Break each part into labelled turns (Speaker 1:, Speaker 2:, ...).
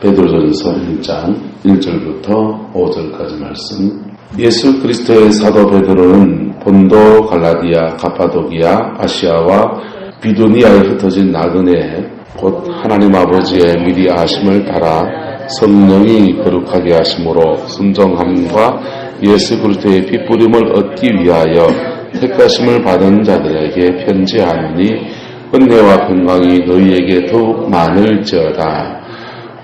Speaker 1: 베드로전서 1장 1절부터 5절까지 말씀. 예수 그리스도의 사도 베드로는 본도, 갈라디아, 가파도기아, 아시아와 비두니아에 흩어진 나그네에 곧 하나님 아버지의 미리 아심을 따라 성령이 거룩하게 하심으로 순종함과 예수 그리스도의 핏부림을 얻기 위하여 택하심을 받은 자들에게 편지하노니 은혜와 평강이 너희에게 더욱 많을지어다.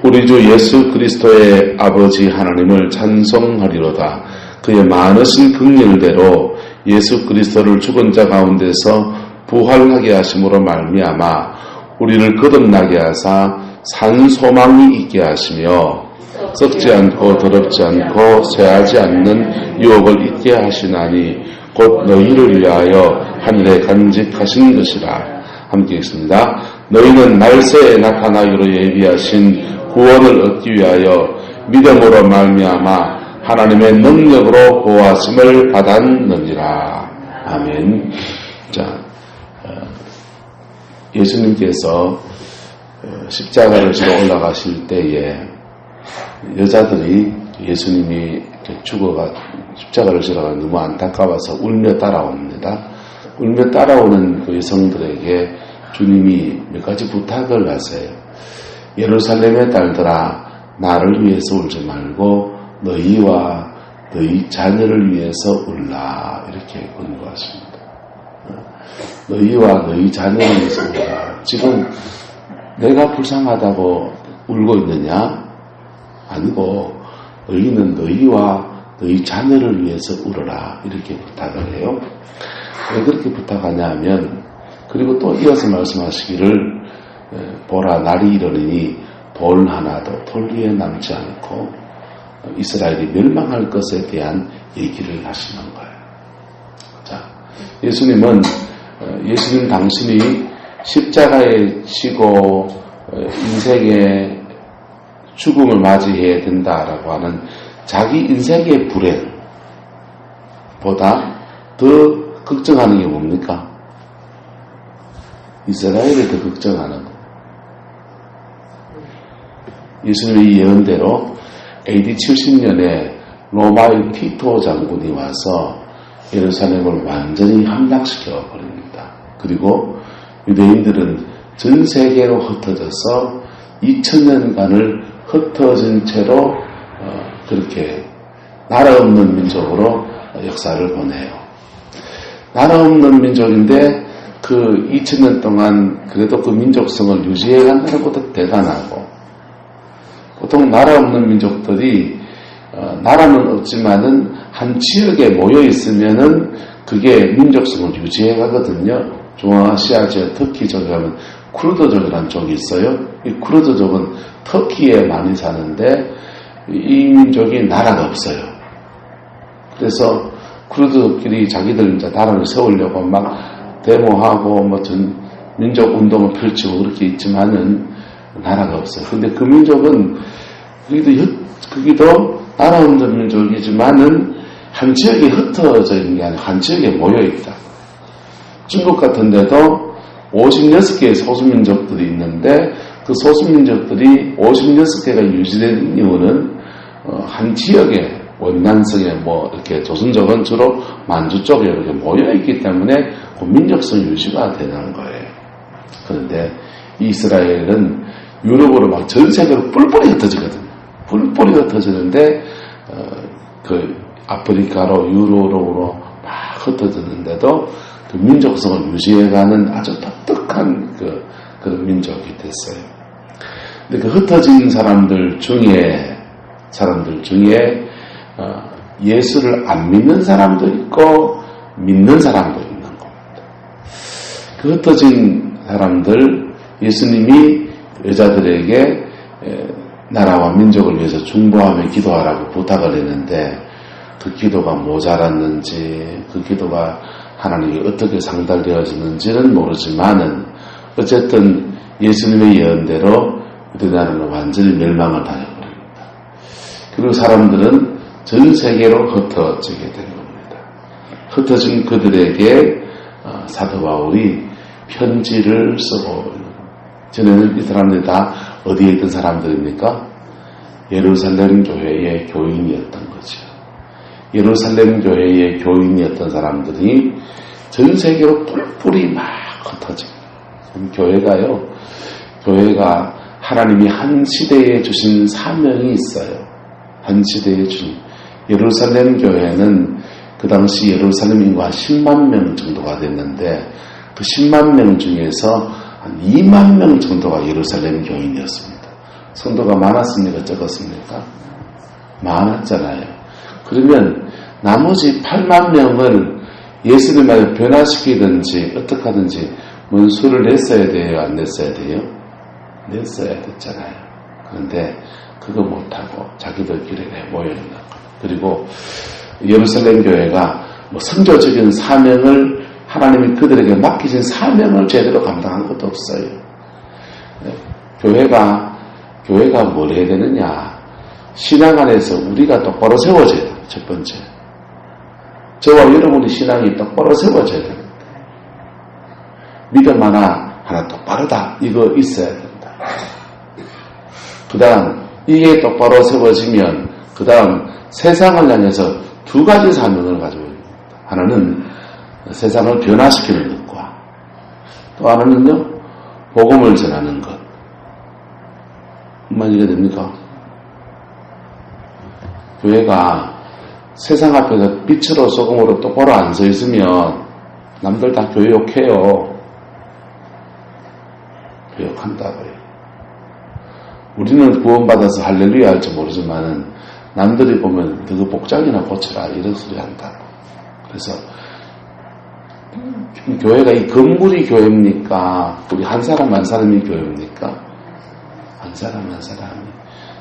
Speaker 1: 우리 주 예수 그리스도의 아버지 하나님을 찬송하리로다. 그의 많으신 긍휼대로 예수 그리스도를 죽은 자 가운데서 부활하게 하심으로 말미암아 우리를 거듭나게 하사 산 소망이 있게 하시며 썩지 않고 더럽지 않고 쇠하지 않는 유업을 있게 하시나니 곧 너희를 위하여 하늘에 간직하신 것이라. 함께 읽습니다. 너희는 날새에 나타나기로 예비하신 구원을 얻기 위하여 믿음으로 말미암아 하나님의 능력으로 보호하심을 받았느니라. 아멘. 자, 예수님께서 십자가를 지러 올라가실 때에 여자들이 예수님이 십자가를 지러가 너무 안타까워서 울며 따라옵니다. 울며 따라오는 그 여성들에게 주님이 몇 가지 부탁을 하세요. 예루살렘의 딸들아, 나를 위해서 울지 말고 너희와 너희 자녀를 위해서 울라. 이렇게 권고하십니다. 너희와 너희 자녀를 위해서 울라. 지금 내가 불쌍하다고 울고 있느냐? 아니고 너희는 너희와 너희 자녀를 위해서 울어라. 이렇게 부탁을 해요. 왜 그렇게 부탁하냐 하면, 그리고 또 이어서 말씀하시기를 보라, 날이 이르리니 돌 하나도 돌 위에 남지 않고 이스라엘이 멸망할 것에 대한 얘기를 하시는 거예요. 자, 예수님 당신이 십자가에 지고 인생의 죽음을 맞이해야 된다라고 하는 자기 인생의 불행보다 더 걱정하는 게 뭡니까? 이스라엘을 더 걱정하는 거. 예수님의 예언대로 AD 70년에 로마의 티토 장군이 와서 예루살렘을 완전히 함락시켜 버립니다. 그리고 유대인들은 전 세계로 흩어져서 2000년간을 흩어진 채로 그렇게 나라 없는 민족으로 역사를 보내요. 나라 없는 민족인데 그 2000년 동안 그래도 그 민족성을 유지해 간다는 것도 대단하고, 보통 나라 없는 민족들이 나라는 없지만은 한 지역에 모여 있으면은 그게 민족성을 유지해 가거든요. 중앙아시아 지역 터키 쪽에 가면 쿠르드족이라는 쪽이 있어요. 이 쿠르드족은 터키에 많이 사는데 이 민족이 나라가 없어요. 그래서 쿠르드족끼리 자기들 이제 나라를 세우려고 막 데모하고 뭐 전 민족 운동을 펼치고 그렇게 있지만은 나라가 없어요. 근데 그 민족은 거기도 나라 없는 민족이지만은 한 지역에 흩어져 있는 게 아니라 한 지역에 모여 있다. 중국 같은 데도 56개의 소수민족들이 있는데 그 소수민족들이 56개가 유지된 이유는 한 지역에 원난성에 뭐 이렇게 조선족은 주로 만주 쪽에 이렇게 모여 있기 때문에 그 민족성 유지가 되는 거예요. 그런데 이스라엘은 유럽으로 막 전 세계로 뿔뿔이 흩어지거든요. 뿔뿔이 흩어지는데 그 아프리카로 유럽으로 막 흩어졌는데도 그 민족성을 유지해가는 아주 독특한 그런 민족이 됐어요. 근데 그 흩어진 사람들 중에 예수를 안 믿는 사람도 있고 믿는 사람도 있는 겁니다. 그 흩어진 사람들, 예수님이 여자들에게 나라와 민족을 위해서 중보하며 기도하라고 부탁을 했는데 그 기도가 모자랐는지 그 기도가 하나님이 어떻게 상달되어지는지는 모르지만은 어쨌든 예수님의 예언대로 우리나라는 완전히 멸망을 당해버립니다. 그리고 사람들은 전 세계로 흩어지게 된 겁니다. 흩어진 그들에게 사도 바울이 편지를 쓰고, 전에는 이 사람들이 다 어디에 있던 사람들입니까? 예루살렘 교회의 교인이었던 거죠. 예루살렘 교회의 교인이었던 사람들이 전 세계로 뿔뿔이 막 흩어져. 교회가 하나님이 한 시대에 주신 사명이 있어요. 한 시대에 주신. 예루살렘 교회는 그 당시 예루살렘 인구가 10만 명 정도가 됐는데 그 10만 명 중에서 한 2만 명 정도가 예루살렘 교인이었습니다. 성도가 많았습니까? 적었습니까? 많았잖아요. 그러면 나머지 8만 명을 예수님을 변화시키든지 어떻게 하든지 뭔 수를 냈어야 돼요? 안 냈어야 돼요? 냈어야 됐잖아요. 그런데 그거 못하고 자기들끼리 모여있는 거. 그리고 예루살렘 교회가 뭐 선교적인 사명을 하나님이 그들에게 맡기신 사명을 제대로 감당한 것도 없어요. 교회가 뭘 해야 되느냐. 신앙 안에서 우리가 똑바로 세워져야 돼요. 첫 번째. 저와 여러분의 신앙이 똑바로 세워져야 됩니다. 믿음 하나 똑바르다. 이거 있어야 된다. 그 다음 이게 똑바로 세워지면 그 다음 세상을 향해서 두 가지 사명을 가지고 있습니다. 하나는 세상을 변화시키는 것과 또 하나는요 복음을 전하는 것. 무슨 말이 됩니까? 교회가 세상 앞에서 빛으로 소금으로 똑바로 안 서 있으면 남들 다 교회 욕해요. 교회 욕한다고요. 우리는 구원받아서 할렐루야 할지 모르지만은 남들이 보면 너그 복장이나 고쳐라 이런 소리 한다고. 그래서 교회가 이 건물이 교회입니까? 우리 한 사람이 교회입니까? 한 사람이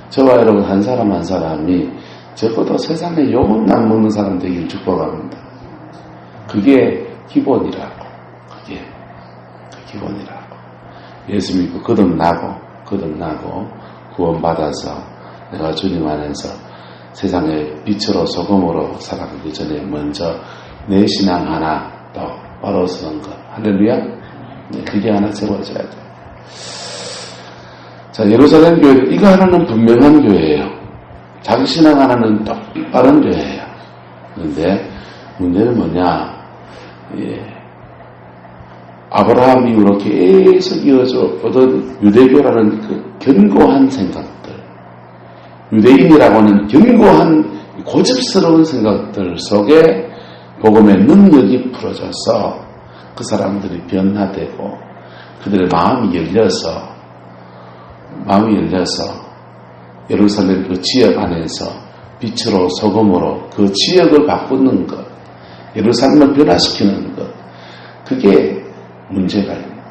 Speaker 1: 저와 여러분 한 사람이 적어도 세상에 욕은 안 먹는 사람 되기를 축복합니다. 그게 기본이라고. 그게 기본이라고. 예수 믿고 거듭나고 구원받아서 내가 주님 안에서 세상의 빛으로 소금으로 살아가기 전에 먼저 내 신앙 하나 또 바로 서는 것. 할렐루야. 네, 그게 하나 세워져야 돼. 자, 예루살렘 교회 이거 하나는 분명한 교회예요. 자기 신앙 하나는 똑바른 교회예요. 그런데 문제는 뭐냐? 아브라함 이후로 계속 이어져 오던 유대교라는 그 견고한 생각들, 유대인이라고 하는 견고한 고집스러운 생각들 속에 복음의 능력이 풀어져서 그 사람들이 변화되고 그들의 마음이 열려서 예루살렘 그 지역 안에서 빛으로 소금으로 그 지역을 바꾸는 것, 예루살렘을 변화시키는 것, 그게 문제가 있는 거예요.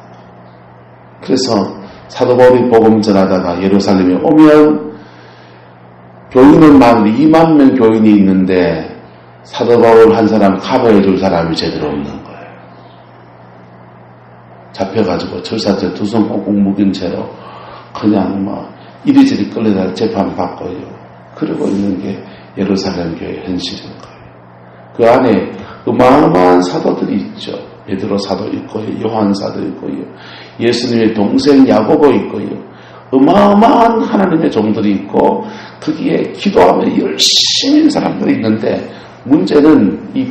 Speaker 1: 그래서 사도 바울이 복음 전하다가 예루살렘에 오면 교인은 만 2만 명 교인이 있는데 사도 바울 한 사람 커버해 줄 사람이 제대로 없는 거예요. 잡혀가지고 철사태 두 손 꽁꽁 묶인 채로 그냥 이리저리 끌려다 재판받고요. 그러고 있는 게 예루살렘 교회의 현실인 거예요. 그 안에 어마어마한 사도들이 있죠. 베드로 사도 있고요. 요한 사도 있고요. 예수님의 동생 야고보 있고요. 어마어마한 하나님의 종들이 있고 거기에 기도하며 열심히 있는 사람들이 있는데 문제는 이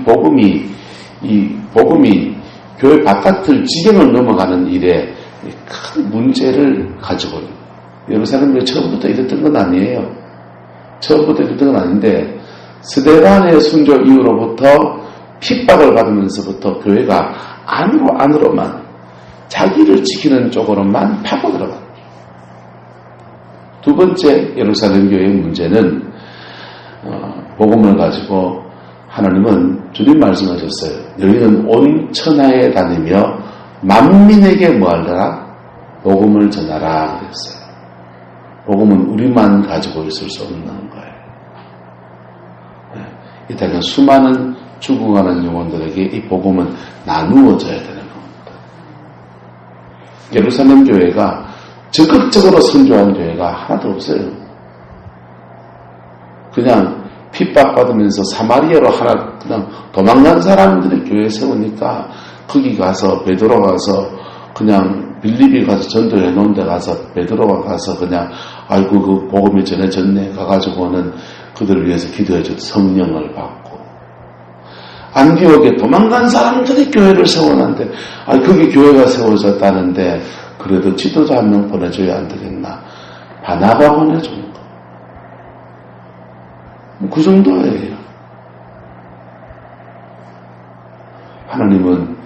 Speaker 1: 복음이 교회 바깥을 지경을 넘어가는 일에 큰 문제를 가지고 있는 예루살렘이 처음부터 이랬던 건 아니에요. 처음부터 이랬던 건 아닌데 스데반의 순교 이후로부터 핍박을 받으면서부터 교회가 안으로만 자기를 지키는 쪽으로만 파고들어갑니다. 두 번째 예루살렘 교회의 문제는 복음을 가지고 하나님은 주님 말씀하셨어요. 너희는 온 천하에 다니며 만민에게 뭐하더라? 복음을 전하라 그랬어요. 복음은 우리만 가지고 있을 수 없는 거예요. 이 땅에 수많은 죽어가는 영혼들에게 이 복음은 나누어져야 되는 겁니다. 예루살렘 교회가 적극적으로 선교한 교회가 하나도 없어요. 그냥 핍박받으면서 사마리아로 하나 그냥 도망간 사람들이 교회에 세우니까 거기 가서 베드로 가서 그냥 빌립이 가서 전도해 놓은 데 가서 베드로가 가서 그냥 아이고 그 복음이 전해졌네 가가지고는 그들을 위해서 기도해줘 성령을 받고 안디옥에 도망간 사람들이 교회를 세워놨는데 거기 교회가 세워졌다는데 그래도 지도자 한 명 보내줘야 안 되겠나. 바나바 보내주는 거. 그 정도예요. 하나님은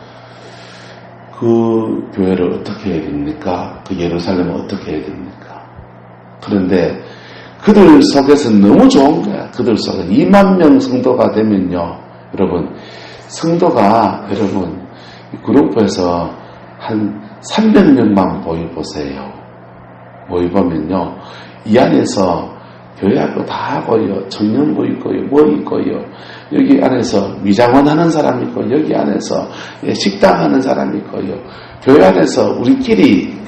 Speaker 1: 그 교회를 어떻게 해야 됩니까? 그 예루살렘을 어떻게 해야 됩니까? 그런데 그들 속에서 너무 좋은 거야. 그들 속에 2만 명 성도가 되면요. 여러분, 성도가 여러분 그룹에서 한 300명만 모여보세요. 모여보면요. 이 안에서 교회하고 다 하고요. 청년부 있고요. 뭐 있고요. 여기 안에서 미장원 하는 사람 있고 여기 안에서 식당 하는 사람 있고요. 교회 안에서 우리끼리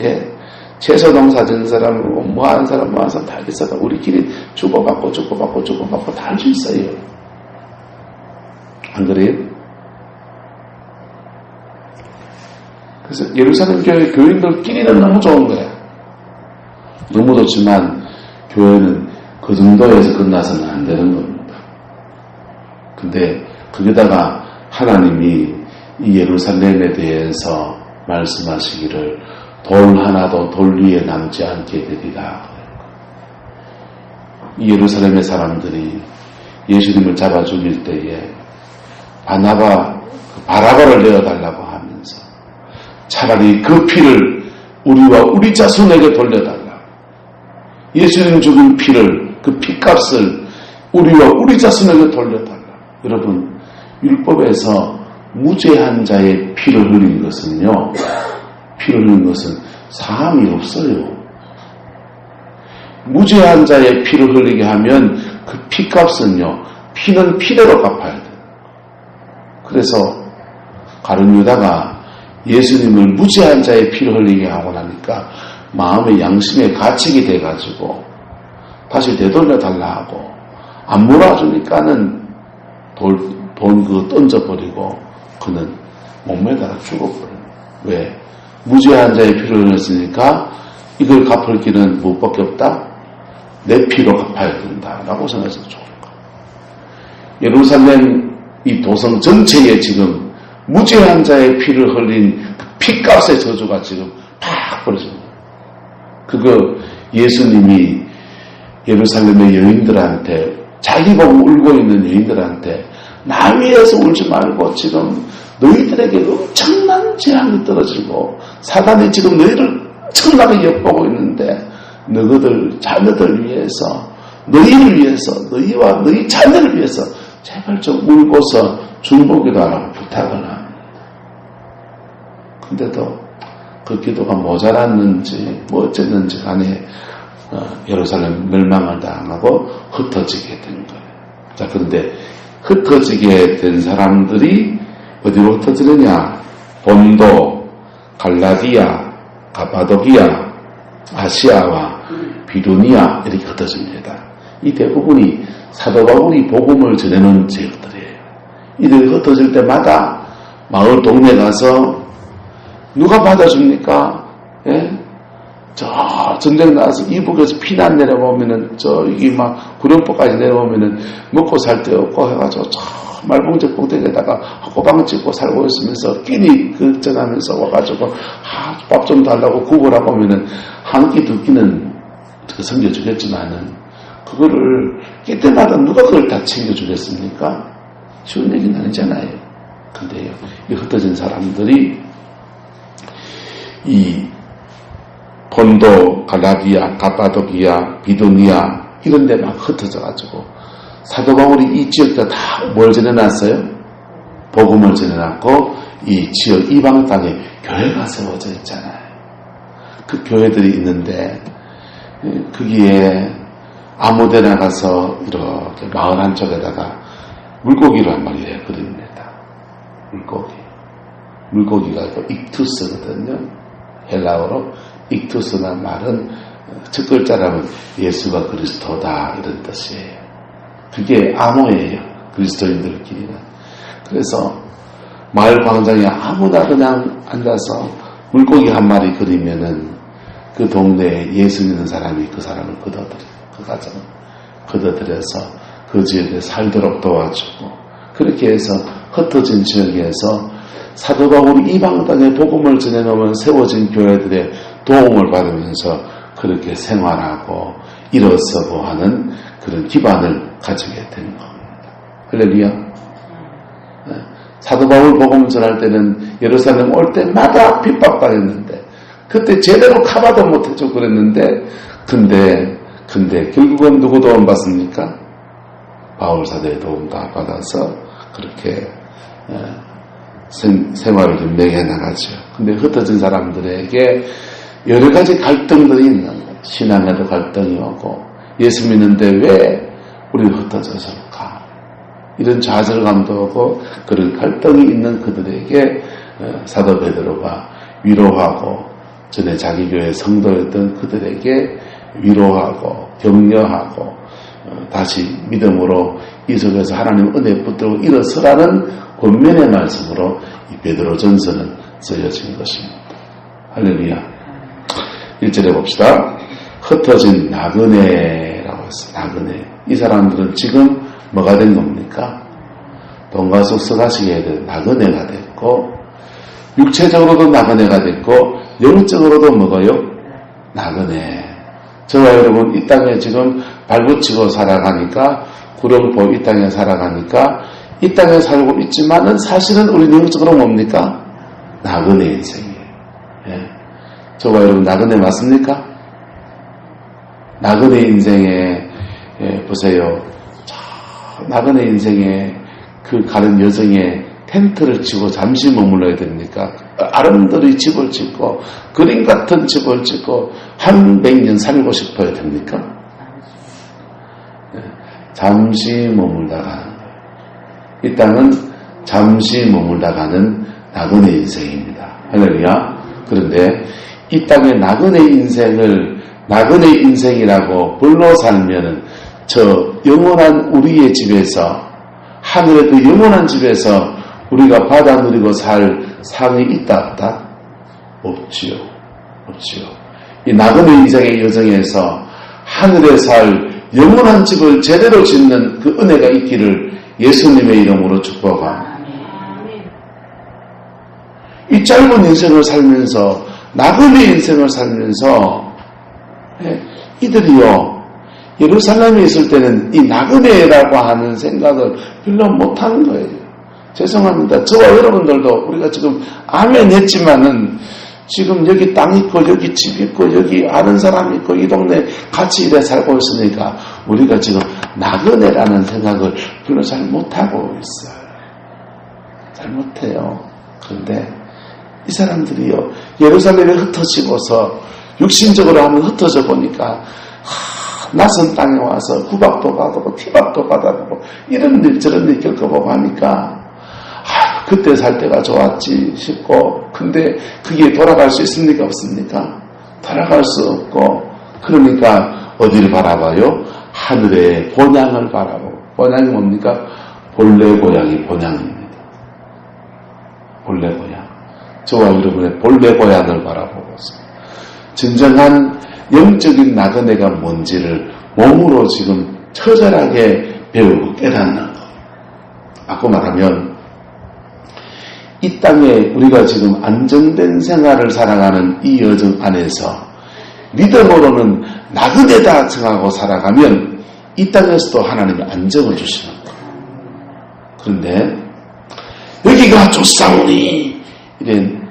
Speaker 1: 채소 농사 짓는 사람, 뭐 하는 사람, 뭐 하는 사람 다 있어서 우리끼리 주고받고 다 할 수 있어요. 안 그래요? 그래서 예루살렘 교회 교인들끼리는 너무 좋은 거야. 너무 좋지만 교회는 그 정도에서 끝나서는 안 되는 겁니다. 근데 거기다가 하나님이 이 예루살렘에 대해서 말씀하시기를 돌 하나도 돌 위에 남지 않게 되리라. 이 예루살렘의 사람들이 예수님을 잡아 죽일 때에 바라바를 내어달라고 하면서 차라리 그 피를 우리와 우리 자손에게 돌려달라. 예수님 죽은 피를 그 피값을 우리와 우리 자손에게 돌려달라. 여러분 율법에서 무죄한 자의 피를 흘린 것은요. 피를 흘린 것은 사함이 없어요. 무죄한 자의 피를 흘리게 하면 그 피값은요. 피는 피대로 갚아야 돼요. 그래서 가룟 유다가 예수님을 무죄한 자의 피를 흘리게 하고 나니까 마음의 양심에 갇히게 돼가지고 다시 되돌려달라 하고 안 몰아주니까는 돈 그거 던져버리고 그는 목매다가 죽어버려요. 왜? 무죄한 자의 피를 흘렸으니까 이걸 갚을 길은 무엇밖에 없다? 내 피로 갚아야 된다라고 생각해서 죽은 거예요. 예루살렘 이 도성 전체에 지금 무죄한 자의 피를 흘린 그 피값의 저주가 지금 팍 벌어진 거예요. 그거 예수님이 예루살렘의 여인들한테 자기 보고 울고 있는 여인들한테 나 위해서 울지 말고 지금 너희들에게 엄청난 재앙이 떨어지고 사단이 지금 너희를 엄청나게 엿보고 있는데 너희들 자녀들 위해서 너희를 위해서 너희와 너희 자녀를 위해서 제발 좀 울고서 중보기도 하라고 부탁을 합니다. 근데도 그 기도가 모자랐는지 뭐 어쨌는지 간에 예루살렘 멸망을 당하고 흩어지게 된 거예요. 자, 그런데 흩어지게 된 사람들이 어디로 흩어지느냐? 본도, 갈라디아, 가파도기아, 아시아와 비두니아 이렇게 흩어집니다. 이 대부분이 사도 바울이 복음을 전해놓은 지역들이에요. 이들이 흩어질 때마다 마을 동네 가서 누가 받아줍니까? 예? 저 전쟁 나와서 이북에서 피난 내려보면은 저기 막 구룡포까지 내려오면은 먹고 살 데 없고 해가지고 저 말봉제 꼭대기에다가 호방 찍고 살고 있으면서 끼니 걱정하면서 와가지고 밥 좀 달라고 구걸하고 오면은 한 끼 두 끼는 섬겨주겠지만은 그거를 끼 때마다 누가 그걸 다 챙겨주겠습니까? 쉬운 얘기는 아니잖아요. 근데요, 이 흩어진 사람들이 이 본도, 갈라디아, 가파도기아, 비두니아 이런 데 막 흩어져가지고 사도 바울이 이 지역에 다 뭘 전해놨어요? 복음을 전해놨고 이 지역 이방 땅에 교회가 세워져 있잖아요. 그 교회들이 있는데 거기에 아무데나 가서 이렇게 마을 한쪽에다가 물고기를 한 마리 그립니다. 물고기가 익투스거든요. 헬라어로 익투스란 말은 첫 글자라면 예수가 그리스도다 이런 뜻이에요. 그게 암호예요. 그리스도인들끼리는. 그래서 마을 광장에 아무나 그냥 앉아서 물고기 한 마리 그리면은 그 동네에 예수 믿는 사람이 그 사람을 걷어들여, 그 가정을 걷어들여서 그 지역에 살도록 도와주고, 그렇게 해서 흩어진 지역에서 사도 바울이 이방 땅에 복음을 전해놓으면 세워진 교회들의 도움을 받으면서 그렇게 생활하고 일어서고 하는 그런 기반을 가지게 되는 겁니다. 할렐루야. 사도 바울 복음을 전할 때는 예루살렘 올 때마다 핍박당했는데 그때 제대로 카바도 못해주고 그랬는데 근데 결국은 누구 도움 받습니까? 바울 사도의 도움 다 받아서 그렇게 생활을 좀 매겨 나가죠. 근데 흩어진 사람들에게 여러 가지 갈등들이 있는 거예요. 신앙에도 갈등이 오고, 예수 믿는데 왜 우리 흩어져서가? 이런 좌절감도 오고, 그런 갈등이 있는 그들에게 사도 베드로가 위로하고, 전에 자기 교회 성도였던 그들에게 위로하고, 격려하고, 다시 믿음으로 이 속에서 하나님 은혜 붙들고 일어서라는 권면의 말씀으로 이 베드로전서는 쓰여진 것입니다. 할렐루야. 1절에 봅시다. 흩어진 나그네라고 했어요. 나그네. 이 사람들은 지금 뭐가 된 겁니까? 돈과 속썩하시게 된 나그네가 됐고, 육체적으로도 나그네가 됐고, 영적으로도 뭐가요? 나그네. 저와 여러분 이 땅에 지금 발붙이고 살아가니까, 구렁포 이 땅에 살아가니까 이 땅에 살고 있지만은 사실은 우리 영적으로 뭡니까? 나그네 인생이에요. 예. 저와 여러분 나그네 맞습니까? 나그네 인생에 보세요. 나그네 인생에 그 가는 여정에 텐트를 치고 잠시 머물러야 됩니까? 아름드리 집을 짓고 그림 같은 집을 짓고 한 100년 살고 싶어야 됩니까? 잠시 머물다 가는 거예요. 이 땅은 잠시 머물다 가는 나그네 인생입니다. 할렐루야. 그런데 이 땅의 나그네 인생을 나그네 인생이라고 불러 살면은 저 영원한 우리의 집에서, 하늘의 그 영원한 집에서 우리가 받아 누리고 살 상이 있다 없다? 없지요. 없지요. 이 나그네 인생의 여정에서 하늘에 살 영원한 집을 제대로 짓는 그 은혜가 있기를 예수님의 이름으로 축복합니다. 이 짧은 인생을 살면서, 나그네 인생을 살면서 이들이요, 예루살렘에 있을 때는 이 나그네라고 하는 생각을 별로 못하는 거예요. 죄송합니다. 저와 여러분들도 우리가 지금 아멘 했지만은 지금 여기 땅 있고 여기 집 있고 여기 아는 사람 있고 이 동네 같이 이래 살고 있으니까 우리가 지금 나그네라는 생각을 별로 잘 못하고 있어요. 잘 못해요. 그런데 이 사람들이요, 예루살렘에 흩어지고서 육신적으로 하면 흩어져 보니까 낯선 땅에 와서 구박도 받고 티박도 받아보고 이런 일 저런 일 겪어보고 하니까 그때 살 때가 좋았지 싶고, 근데 그게 돌아갈 수 있습니까 없습니까? 돌아갈 수 없고, 그러니까 어디를 바라봐요? 하늘의 본향을 바라보고. 본향이 뭡니까? 본래 고향이 본향입니다. 본래 고향. 저와 여러분의 본래 고향을 바라보고서 진정한 영적인 나그네가 뭔지를 몸으로 지금 처절하게 배우고 깨닫는 것. 아까 말하면 이 땅에 우리가 지금 안정된 생활을 살아가는 이 여정 안에서 믿음으로는 나그네다 생각하고 살아가면 이 땅에서도 하나님이 안정을 주시는 거예요. 그런데 여기가 좋사오니 이런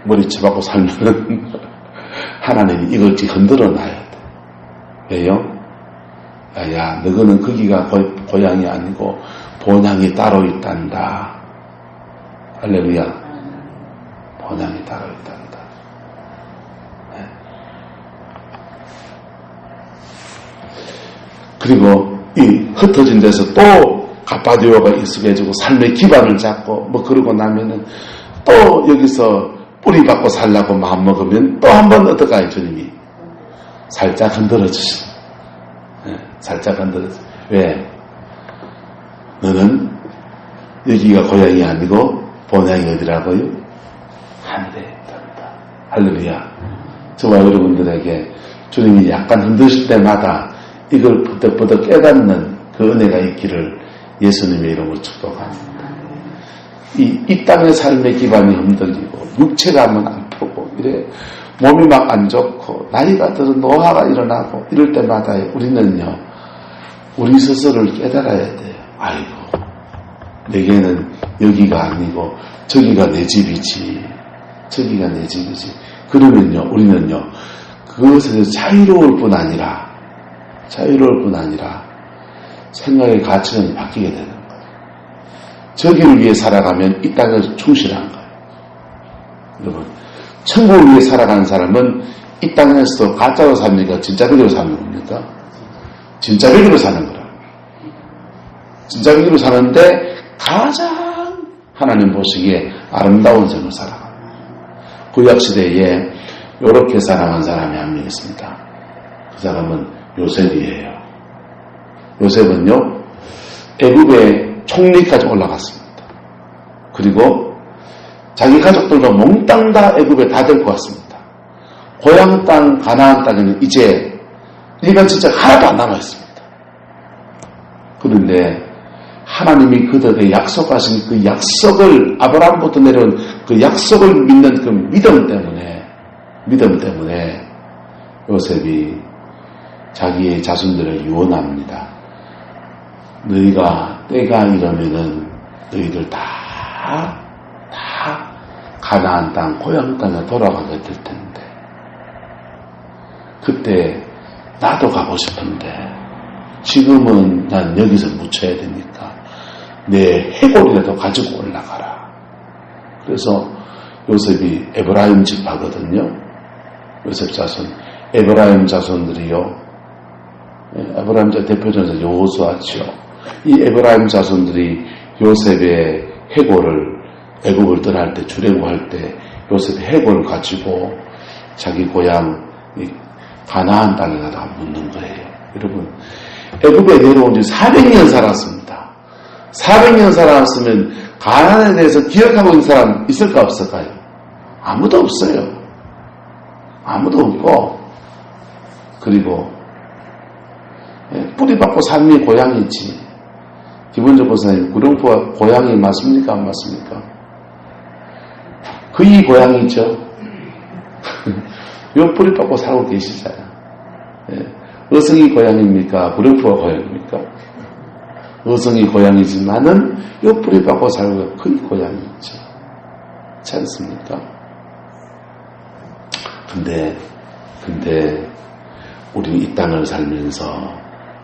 Speaker 1: 머리채 박고 살면은 하나님이 이걸 흔들어 놔야 돼. 왜요? 야, 너거는 거기가 고향이 아니고 본향이 따로 있단다. 할렐루야. 본향이 따로 있단다. 네. 그리고 이 흩어진 데서 또 가파디오가 익숙해지고 삶의 기반을 잡고 뭐 그러고 나면은 또 여기서 뿌리 받고 살라고 마음먹으면 또 한 번 어떡해요, 주님이? 살짝 흔들어주시. 네, 살짝 흔들어주시. 왜? 너는 여기가 고향이 아니고 본향이 어디라고요? 아니래야 된다. 할렐루야. 저와 여러분들에게 주님이 약간 힘드실 때마다 이걸 버덕버덕 깨닫는 그 은혜가 있기를 예수님의 이름으로 축복합니다. 이 땅의 삶의 기반이 흔들리고 육체가 한번 아프고 이래 몸이 막 안 좋고 나이가 들어 노화가 일어나고 이럴 때마다 우리는요 우리 스스로를 깨달아야 돼요. 아이고 내게는 여기가 아니고 저기가 내 집이지. 저기가 내 집이지. 그러면요 우리는요 그것에서 자유로울 뿐 아니라 생각의 가치관이 바뀌게 되는 거예요. 저기를 위해 살아가면 이 땅에서 충실한 거예요. 여러분 천국을 위해 살아가는 사람은 이 땅에서도 가짜로 삽니까? 진짜로 사는 겁니까? 진짜로 사는 거라. 진짜로 사는데 가장 하나님 보시기에 아름다운 삶을 살아갑니다. 구약시대에 이렇게 살아간 사람이 한 명 있습니다. 그 사람은 요셉이에요. 요셉은요 애굽의 총리까지 올라갔습니다. 그리고 자기 가족들과 몽땅 다 애굽에 다 데리고 왔습니다. 고향 땅 가나안 땅에는 이제 일반 진짜 하나도 안 남아있습니다. 그런데 하나님이 그들에게 약속하신 그 약속을 아브라함부터 내려온 그 약속을 믿는 그 믿음 때문에 요셉이 자기의 자손들을 유언합니다. 너희가 때가 이러면은 너희들 다 가나안 땅 고향 땅에 돌아가게 될 텐데 그때 나도 가고 싶은데 지금은 난 여기서 묻혀야 되니까 내 해골이라도 가지고 올라가라. 그래서 요셉이 에브라임 지파거든요. 요셉 자손 에브라임 자손들이요 에브라임 자 대표적인 여호수아죠. 이 에브라임 자손들이 요셉의 해골을 애굽을 떠날 때 주례구할 때 요셉의 해골을 가지고 자기 고향 가나안 땅에 가다가 묻는 거예요. 여러분 애굽에 내려온 지 400년 살았습니다. 400년 살았으면 가나안에 대해서 기억하고 있는 사람 있을까 없을까요? 아무도 없어요. 아무도 없고 그리고 뿌리박고 삶이 고향이지. 기본적으로 선생님 구룡포가 고향이 맞습니까? 안 맞습니까? 그이 고향이죠. 요 뿌리박고 살고 계시잖아요. 어성이 고향입니까? 구룡포가 고향입니까? 어성이 고향이지만은 요 뿌리박고 살고 그이 고향이죠. 그렇지 않습니까? 근데 우리는 이 땅을 살면서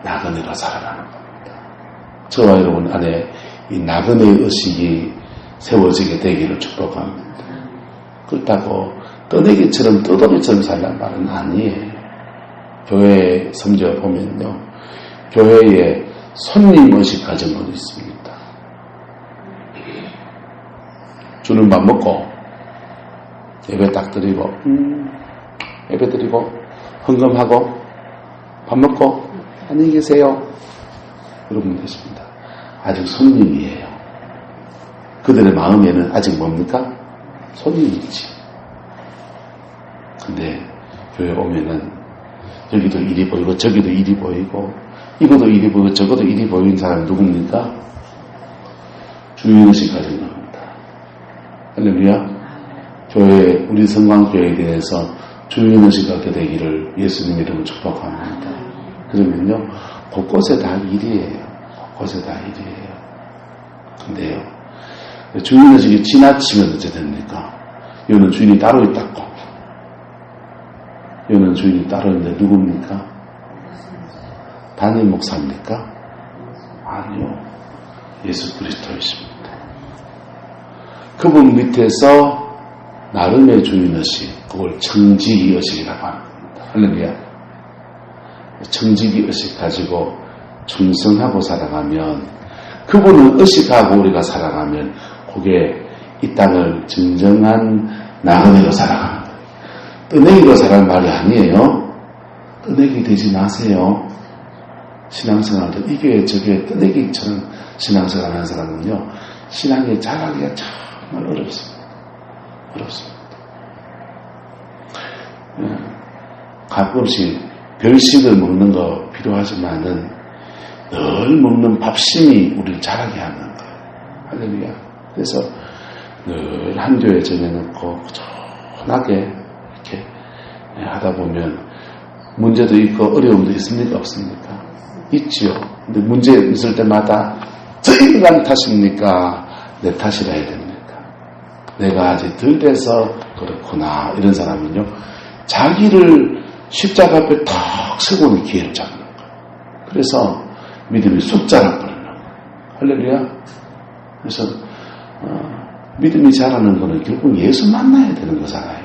Speaker 1: 나그네로 살아가는 겁니다. 저와 여러분 안에 이 나그네의 의식이 세워지게 되기를 축복합니다. 그렇다고 떠내기처럼 떠돌이처럼 살란 말은 아니에요. 교회 성경 보면요, 교회에 손님 의식 가진 분이 있습니다. 주는 밥 먹고 예배 딱 드리고 예배 드리고 헌금하고 밥 먹고 안녕히 계세요. 여러분 계십니다. 아직 손님이에요. 그들의 마음에는 아직 뭡니까? 손님이지. 근데 교회 오면은 여기도 일이 보이고 저기도 일이 보이고 이것도 일이 보이고 저것도 일이 보이는 사람이 누굽니까? 주인의식 가진 겁니다. 할렐루야. 교회, 우리 성광교회에 대해서 주인의식 갖게 되기를 예수님 이름으로 축복합니다. 그러면요 곳곳에 다 일이에요. 곳곳에 다 일이에요. 근데요 주인의식이 지나치면 어째 됩니까? 이거는 주인이 따로 있다고. 이거는 주인이 따로 있는데 누굽니까? 담임 목사입니까? 아니요. 예수 그리스도이십니다. 그분 밑에서 나름의 주인의식, 그걸 청지기의식이라고 합니다. 할렐루야. 청지기의식 가지고 충성하고 살아가면, 그분을 의식하고 우리가 살아가면 그게 이 땅을 진정한 나그네로 살아가는 거예요. 떠내기로 살아가는 말이 아니에요. 떠내기 되지 마세요. 신앙생활도 이게 저게 떠내기처럼 신앙생활 하는 사람은요 신앙에 자라기가 정말 어렵습니다. 어렵습니다. 가끔씩 별식을 먹는 거 필요하지만은 늘 먹는 밥심이 우리를 자라게 하는 거예요. 할렐루야. 그래서 늘 한교에 정해놓고 꾸준하게 이렇게 하다 보면 문제도 있고 어려움도 있습니까? 없습니까? 있지요. 근데 문제 있을 때마다 저 인간 탓입니까? 내 탓이라 해야 됩니까? 내가 아직 덜 돼서 그렇구나. 이런 사람은요, 자기를 십자가 앞에 탁 세고는 기회를 잡는 거예요. 그래서 믿음이 쑥 자라버리는 거예요. 할렐루야. 그래서 믿음이 자라는 거는 결국 예수 만나야 되는 거잖아요.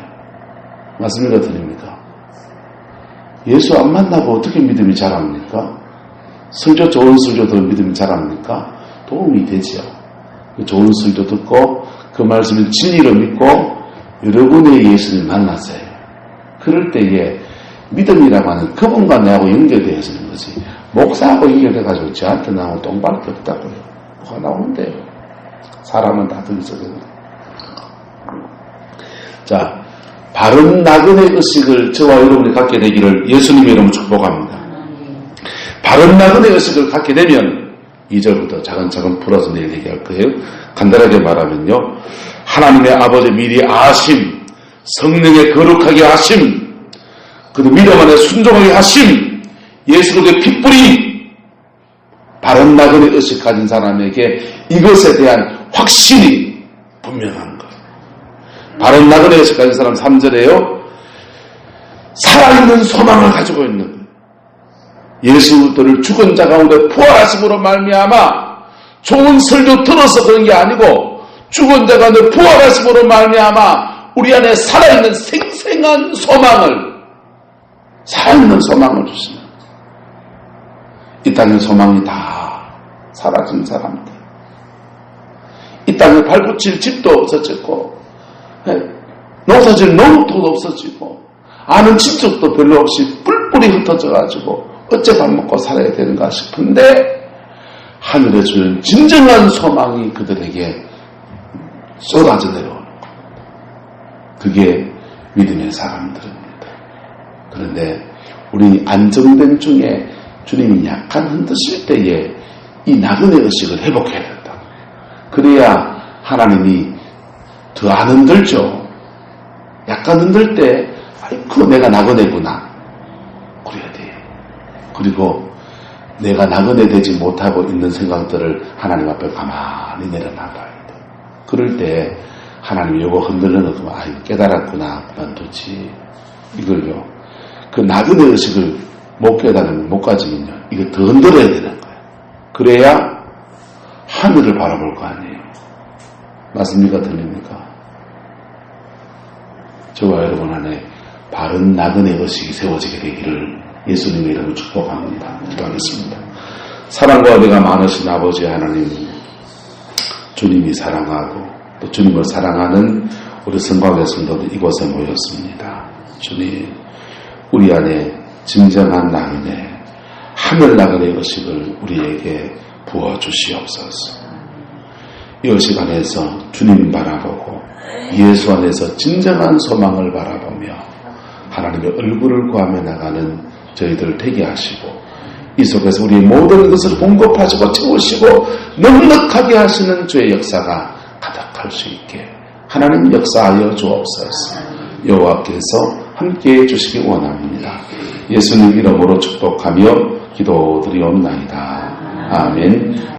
Speaker 1: 맞습니까? 드립니까? 예수 안 만나고 어떻게 믿음이 자랍니까? 설교, 좋은 설교도 믿음이 자랍니까? 도움이 되지요. 좋은 설교 듣고 그 말씀을 진리로 믿고 여러분의 예수를 만났어요. 그럴 때에 믿음이라고 하는 그분과 나하고 연결되어지는 거지. 목사하고 연결돼가지고 저한테 나오고 똥밖에 없다고요. 뭐가 나오는데요. 사람은 다 들리거든요. 자, 바른 나그네 의식을 저와 여러분이 갖게 되기를 예수님의 이름으로 축복합니다. 바른 나그네 의식을 갖게 되면 2절부터 차근차근 풀어서 내일 얘기할 거예요. 간단하게 말하면요, 하나님의 아버지 미리 아심, 성령의 거룩하게 하심, 그리고 믿음 안에 순종하게 하심, 예수 그리스도의 핏불이 바른 나그네 의식 가진 사람에게 이것에 대한 확신이 분명한 거예요. 바른 나그네 의식 가진 사람 3절에요. 살아있는 소망을 가지고 있는 거예요. 예수를 죽은 자 가운데 부활하심으로 말미암아 좋은 설교 들어서 그런 게 아니고 죽은 자 가운데 부활하심으로 말미암아 우리 안에 살아있는 생생한 소망을, 살아있는 소망을 주시는 거예요. 이 땅의 소망이 다 사라진 사람들, 이 땅에 발붙일 집도 없어졌고 농사질 농토도 없어지고 아는 친척도 별로 없이 뿔뿔이 흩어져가지고 어째 밥 먹고 살아야 되는가 싶은데 하늘에 주는 진정한 소망이 그들에게 쏟아져 내려오는 겁니다. 그게 믿음의 사람들입니다. 그런데 우리 안정된 중에 주님이 약간 흔드실 때에 이 나그네 의식을 회복해야 된다. 그래야 하나님이 더 안 흔들죠. 약간 흔들 때 아이고 내가 나그네구나 그래야 돼요. 그리고 내가 나그네 되지 못하고 있는 생각들을 하나님 앞에 가만히 내려놔봐야 돼. 그럴 때 하나님이 요거 흔들려놓고 아이고 깨달았구나 그만두지. 이걸요, 그 나그네 의식을 못 깨달으면 못 가지면요, 이거 더 흔들어야 되는 거예요. 그래야 하늘을 바라볼 거 아니에요. 맞습니까? 들립니까? 저와 여러분 안에 바른 나그네 의식이 세워지게 되기를 예수님의 이름으로 축복합니다. 기도하겠습니다. 사랑과 은혜가 많으신 아버지 하나님, 주님이 사랑하고 또 주님을 사랑하는 우리 성곽의 성도들 이곳에 모였습니다. 주님, 우리 안에 진정한 나그네, 하늘 나그네 의식을 우리에게 부어주시옵소서. 이 의식 안에서 주님 바라보고 예수 안에서 진정한 소망을 바라보며 하나님의 얼굴을 구하며 나가는 저희들을 되게 하시고 이 속에서 우리의 모든 것을 공급하시고 채우시고 넉넉하게 하시는 주의 역사가 가득할 수 있게 하나님 역사하여 주옵소서. 여호와께서 함께해 주시기 원합니다. 예수님 이름으로 축복하며 기도드리옵나이다. 아멘.